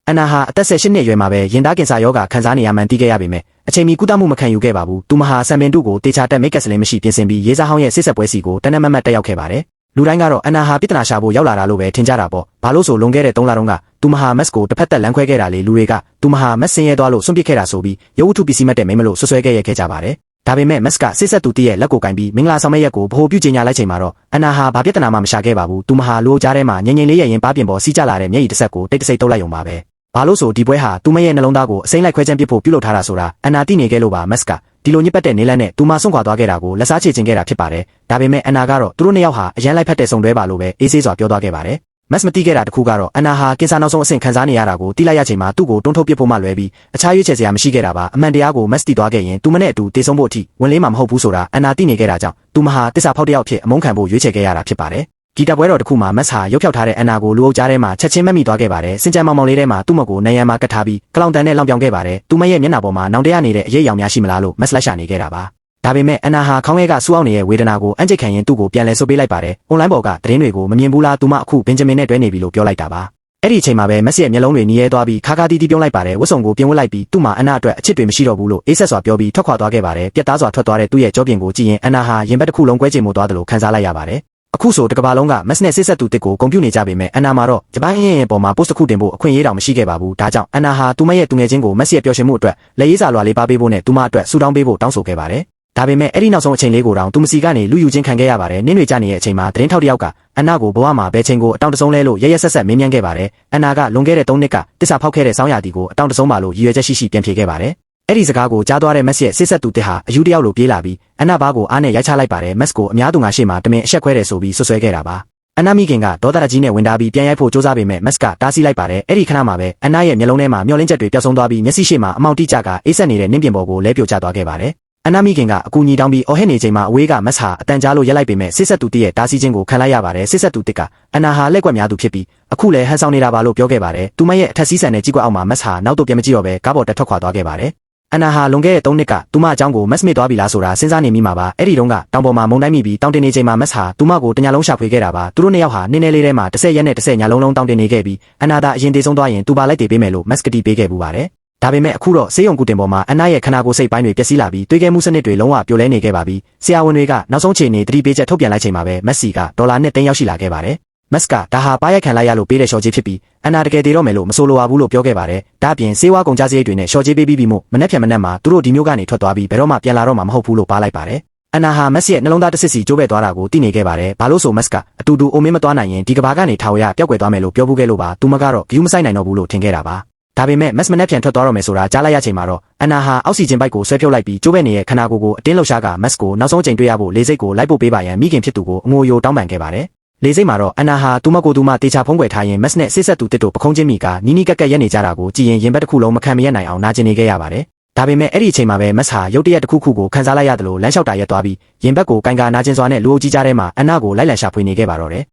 အန်နာဟာအသက်18နှစ်အရွယ်မှာပဲရင်သားကင်ဆာရောဂါခံစားနေရမှန်းသိခဲ့ရပေမဲ့အချိန်မီကုသမှုမခံယူခဲ့ပါဘူးသူမဟာဆမ်ပင်တုကိုတေချာတက်မိတ်ကက်စလင်းမရှိပြင်ဆင်ပြီးရေးစားဟောင်းရဲ့စစ်ဆက်ပွဲစီကိုတနက်မတ်တက်ရောက်ခဲ့ပါတယ်လူတိုင်းကတော့အန်နာဟာပြဿနာရှာဖို့ရောက်လာတာလို့ပဲထင်ကြတာပေါ့ဘာလို့ဆိုလွန်ခဲ့တဲ့3လတုန်းကသူမဟာမက်စ်ကိုတစ်ဖက်သက်လမ်းခွဲခဲ့တာလေလူတွေကသူမဟာမက်ဆင်းရဲသွားလို့စွန့်ပစ်ခဲ့တာဆိုပြီးရုပ်ဝတ္ထုပစ္စည်းမဲ့တဲ့မိမလို့ဆွဆွဲခဲ့ရခဲ့ကြပါတယ်ဒါပေမဲ့မက်စ်ကစစ်ဆက်သူတည့်ရဲ့လက်ကိုကင်ပြီးမင်္ဂလာဆောင်မဲ့ရက်ကိုဗဟိုပြုကြေညာလိုက်ချိန်မှာတော့အန်နာဟာဘာပြဿနာမှမရှာခဲ့ပါဘူးသူမဟာလူကြားထဲမှာငြိမ်ငြိမ်လေးရဲ့ရင်ပါပြင်ပေါ်စီးကျလာတဲ့မျက်ရည်တစ်ဆက်ကိုတိတ်တဆိတ်တုပ်လိုက်ုံပါပဲဘာလို့ဆိုဒီပွဲဟာသူမရဲ့နှလုံးသားကိုအစိမ့်လိုက်ခွဲချမ်းပစ်ဖို့ပြုလုပ်ထားတာဆိုတာအန်နာသိနေခဲ့လို့ပါမက်စ်ကဒီလိုညစ်ပတ်တဲ့နေလန်းနဲ့သူမဆွန့်ခွာသွားခဲ့တာကိုလက်စားချေချင်ခဲ့တာဖြစ်ပါတယ်ဒါပေမဲ့အန်နာကတော့သူတို့နှစ်ယောက်ဟာအရန်လိုက်ဖက်တဲ့ဆုံတွဲပါလို့ပဲအေးဆေးစွာပြောသွားခဲ့ပါတယ်မက်စ်မသိခဲ့တာတခုကတော့အန်နာဟာကင်ဆာနောက်ဆုံးအဆင့်ခံစားနေရတာကိုသိလိုက်ရချိန်မှာသူ့ကိုတွန်းထုတ်ပစ်ဖို့မှလွယ်ပြီးအခြားရွေးချယ်စရာမရှိခဲ့တာပါအမှန်တရားကိုမက်စ်သိသွားခဲ့ရင်သူမနဲ့အတူတေဆုံးဖို့အထိဝင်လေးမှာမဟုတ်ဘူးဆိုတာအန်နာသိနေခဲ့တာကြောင့်သူမဟာတစ္ဆာဖောက်တစ်ယောက်ဖြစ်အမုန်းခံဖို့ရွေးချယ်ခဲ့ရတာဖြစ်ပါတယ်ဂီတပွဲတော်တစ်ခုမှာမက်စ်ဟာရုပ်ဖြောက်ထားတဲ့အန်နာကိုလူအုပ်ကြားထဲမှာချက်ချင်းမက်မိသွားခဲ့ပါတယ်စင်ကြံမောင်မောင်လေးထဲမှာသူ့မကိုနယံမှာကတ်ထားပြီးကလောင်တန်နဲ့လောင်ပြောင်ခဲ့ပါတယ်သူမရဲ့မျက်နှာပေါ်မှာနောင်တရနေတဲ့အရေးအယောင်များရှိမလားလို့မက်စ်လိုက်ရှာနေခဲ့တာပါဒါပေမဲ့အန်နာဟာခေါင်းထဲကစူးအောင်နေတဲ့ဝေဒနာကိုအန်ကျိတ်ခံရင်သူ့ကိုပြန်လဲဆုပ်ပေးလိုက်ပါတယ်အွန်လိုင်းပေါ်ကသတင်းတွေကိုမမြင်ဘူးလားသူမအခုဘင်ဂျမင်နဲ့တွဲနေပြီလို့ပြောလိုက်တာပါအဲ့ဒီအချိန်မှာပဲမက်စ်ရဲ့မျက်လုံးတွေနီးရဲသွားပြီးခါခါတီးတီးပြုံးလိုက်ပါတယ်ဝတ်စုံကိုပြင်ဝတ်လိုက်ပြီးသူ့မှာအန်နာအတွက်အချစ်တွေမရှိတော့ဘူးလို့အေးဆက်စွာပြောပြီးထွက်ခွာသွားခဲ့ပါတယ်ပြတ်သားစွာထွက်သွားတဲ့သူ့ရဲ့ကြောပြင်ကိုကြည့်ရင်အန်နာဟာရင်ဘတ်တစ်ခုလုံးကွဲချင်မှုသွားတယ်လို့ခံစားလိုက်ရပါတယ်အခုဆိုတကဘာလုံးကမက်စ်နဲ့စစ်ဆက်သူတစ်ကိုဂုဏ်ပြုနေကြပေမဲ့အန်နာမှာတော့ဂျပန်ရဲ့ပေါ်မှာပို့စ်တစ်ခုတင်ဖို့အခွင့်အရေးတောင်မရှိခဲ့ပါဘူးဒါကြောင့်အန်နာဟာသူမရဲ့သူငယ်ချင်းကိုမက်စ်ရဲ့ပျော်ရွှင်မှုအတွက်လက်ရေးစာလွှာလေးပါပေးဖို့နဲ့သူမအတွက်ဆူတောင်းပေးဖို့တောင်းဆိုခဲ့ပါတယ်ဒါပေမဲ့အဲ့ဒီနောက်ဆုံးအချိန်လေးကိုတောင်သူမစီကနေလူယူချင်းခံခဲ့ရပါတယ်နင်းတွေကြနေတဲ့အချိန်မှာသတင်းထောက်တစ်ယောက်ကအန်နာကိုဘဝမှာဘယ်ချိန်ကိုအတောင်တဆုံးလဲလို့ရရဆက်ဆက်မေးမြန်းခဲ့ပါတယ်အန်နာကလွန်ခဲ့တဲ့3နှစ်ကတစ္ဆာဖောက်ခဲ့တဲ့စောင်းရာတီကိုအတောင်တဆုံးပါလို့ရည်ရွယ်ချက်ရှိရှိပြန်ဖြေခဲ့ပါတယ်အဲ့ဒီစကားကိုကြားသွားတဲ့မက်စ်ရဲ့စစ်ဆက်သူတစ်ဟာအယူတယောက်လိုပြေးလာပြီးအန်နာဘားကိုအားနဲ့ရိုက်ချလိုက်ပါတယ်မက်စ်ကိုအများသူငါရှေ့မှာတမင်အဆက်ခွဲတယ်ဆိုပြီးဆွဆွဲခဲ့တာပါအန်နာမိခင်ကဒေါသတကြီးနဲ့ဝင်တာပြီးပြန်ရိုက်ဖို့ကြိုးစားပေမဲ့မက်စ်ကတားဆီးလိုက်ပါတယ်အဲ့ဒီခဏမှာပဲအန်နာရဲ့မျက်လုံးထဲမှာမျောလင်းချက်တွေပျောက်ဆုံးသွားပြီးမျက်စိရှိမှအမောင်တိကျကအေးဆက်နေတဲ့နင်းပြင်ပေါ်ကိုလဲပြိုကျသွားခဲ့ပါတယ်အန်နာမိခင်ကအကူညီတောင်းပြီးအော်ဟစ်နေချိန်မှာအဝေးကမက်စ်ဟာအတန်ကြားလို့ရက်လိုက်ပေမဲ့စစ်ဆက်သူတည့်ရဲ့တားဆီးခြင်းကိုခံလိုက်ရပါတယ်စစ်ဆက်သူတစ်ကအန်နာဟာလက်ကွက်များသူဖြစ်ပြီးအခုလည်းဟန်ဆောင်နေတာပါလို့ပြောခဲ့ပါတယ်သူမရဲ့အထက်စီးဆန်တဲ့ကြီးကွက်အောက်မှာမက်စ်ဟာနောက်တော့ပြန်မကြည့်တော့ပဲကားပေါ်တက်ထွက်ခွာသွားခဲ့ပါတယ်အန်နာဟာလွန်ခဲ့တဲ့3နှစ်ကသူမအကြောင်းကိုမက်စ်မေ့သွားပြီလားဆိုတာစဉ်းစားနေမိမှာပါအဲ့ဒီတုန်းကတောင်ပေါ်မှာမုန်တိုင်းမိပြီးတောင်တင်နေချိန်မှာမက်စ်ဟာသူမကိုတညလုံးရှာဖွေခဲ့တာပါသူတို့နှစ်ယောက်ဟာနင်းနေလေးထဲမှာ10ရက်နဲ့10ညလုံးလုံးတောင်တင်နေခဲ့ပြီးအန်နာသာအရင်တည်ဆုံးသွားရင်သူပါလိုက်တည်ပေးမယ်လို့မက်စ်ကတိပေးခဲ့ပူပါတယ်ဒါပေမဲ့အခုတော့ဆေးရုံကူတင်ပေါ်မှာအန်နာရဲ့ခနာကိုယ်စိတ်ပိုင်းတွေပျက်စီးလာပြီးတွေးခဲမှုစနစ်တွေလုံးဝပြိုလဲနေခဲ့ပါပြီဆရာဝန်တွေကနောက်ဆုံးချိန်နေသတိပေးချက်ထုတ်ပြန်လိုက်ချိန်မှာပဲမက်ဆီကဒေါ်လာနဲ့3ရောက်ရှိလာခဲ့ပါတယ်မက်စ်ကဒါဟာပါရိုက်ခံလိုက်ရလို့ပေးတဲ့ရှော့ချေးဖြစ်ပြီးအန်နာတကယ်တည်တော့မယ်လို့မဆိုလိုပါဘူးလို့ပြောခဲ့ပါတယ်ဒါအပြင်ဆေးဝါးကုန်ကြစရိတ်တွေနဲ့ရှော့ချေးပေးပြီးမို့မနေ့ဖြန်မနေ့မှာသူတို့ဒီမျိုးကနေထွက်သွားပြီးဘယ်တော့မှပြန်လာတော့မှာမဟုတ်ဘူးလို့ပါလိုက်ပါတယ်အန်နာဟာမက်ဆီရဲ့နှလုံးသားတစ်စစ်စီကျိုးပဲ့သွားတာကိုသိနေခဲ့ပါတယ်ဘာလို့ဆိုမက်စ်ကအတူတူအိုမင်းမသွားနိုင်ရင်ဒီကဘာကနေထာဝရပျောက်ကွယ်သွားမယ်လို့ပြောဖို့ခဲ့လို့ပါသူမကတော့ဂယူးမဆိုင်နိုင်တော့ဘူးလို့ထင်ခဲ့တာပါဒါပေမဲ့မက်စ်မနဲ့ပြန်ထွက်သွားတော့မယ်ဆိုတာကြားလိုက်ရချိန်မှာတော့အန်နာဟာအောက်ဆီဂျင်ပိုက်ကိုဆွဲဖြုတ်လိုက်ပြီးကျိုးပဲ့နေတဲ့ခနာကိုယ်အတင်းလှုပ်ရှားကမက်စ်ကိုနောက်ဆုံးအချိန်တွေ့ရဖို့လေစိတ်ကိုလိုက်ပို့ပေးပါရန်မိခင်ဖြစ်သူကိုအငိုယိုတောင်းပန်ခဲ့ပါတယ်လေစိတ်မှာတော့အန်နာဟာသူမကိုယ်သူမတေချာဖုံးကွယ်ထားရင်မက်စ်နဲ့စစ်ဆက်သူတစ်တို့ပခုံးချင်းမိကနီးနီးကက်ကက်ရက်နေကြတာကိုကြည်ရင်ရင်ဘက်တစ်ခုလုံးမခံမရနိုင်အောင်နာကျင်နေခဲ့ရပါတယ်ဒါပေမဲ့အဲ့ဒီအချိန်မှာပဲမက်စ်ဟာရုတ်တရက်တစ်ခုခုကိုခန်းစားလိုက်ရတယ်လို့လမ်းလျှောက်တာရက်သွားပြီးရင်ဘက်ကိုကင်ကာနာကျင်စွာနဲ့လူအုပ်ကြီးကြားထဲမှာအန်နာကိုလိုက်လံရှာဖွေနေခဲ့ပါတော့တယ်